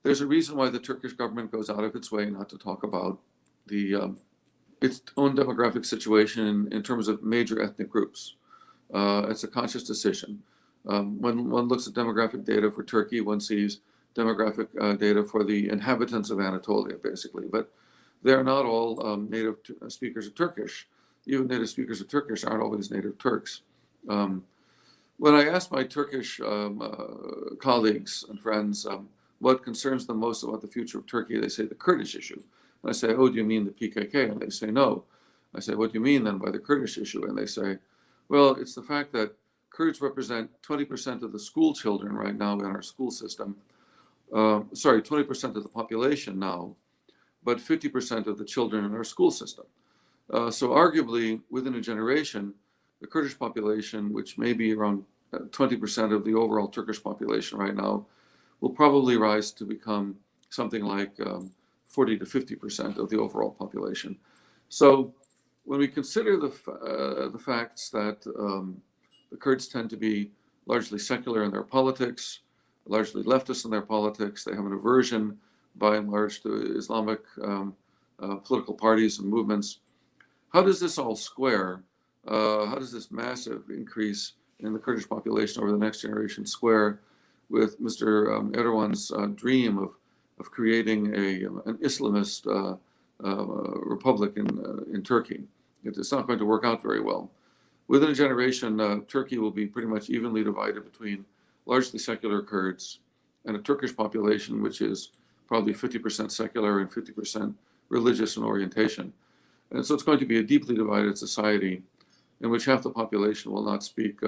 there's a reason why the Turkish government goes out of its way not to talk about its own demographic situation in terms of major ethnic groups. It's a conscious decision. When one looks at demographic data for Turkey, one sees demographic data for the inhabitants of Anatolia, basically. But they're not all native speakers of Turkish. Even native speakers of Turkish aren't always native Turks. When I ask my Turkish colleagues and friends what concerns them most about the future of Turkey, they say the Kurdish issue. And I say, oh, do you mean the PKK? And they say, no. I say, what do you mean then by the Kurdish issue? And they say, well, it's the fact that Kurds represent 20% of the school children right now in our school system. 20% of the population now, but 50% of the children in our school system. So arguably, within a generation, the Kurdish population, which may be around 20% of the overall Turkish population right now, will probably rise to become something like 40 to 50% of the overall population. So when we consider the facts that the Kurds tend to be largely secular in their politics, largely leftist in their politics, they have an aversion by and large to Islamic political parties and movements. How does this all square? How does this massive increase in the Kurdish population over the next generation square with Mr. Erdogan's dream of creating an Islamist republic in Turkey? It's not going to work out very well. Within a generation, Turkey will be pretty much evenly divided between largely secular Kurds and a Turkish population which is probably 50% secular and 50% religious in orientation. And so it's going to be a deeply divided society in which half the population will not speak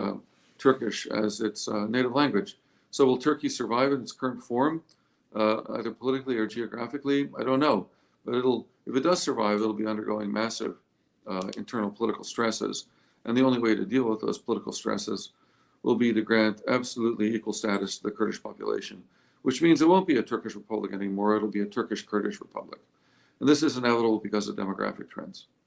Turkish as its native language. So will Turkey survive in its current form, either politically or geographically? I don't know. But if it does survive, it'll be undergoing massive internal political stresses. And the only way to deal with those political stresses will be to grant absolutely equal status to the Kurdish population, which means it won't be a Turkish republic anymore. It'll be a Turkish Kurdish Republic. And this is inevitable because of demographic trends.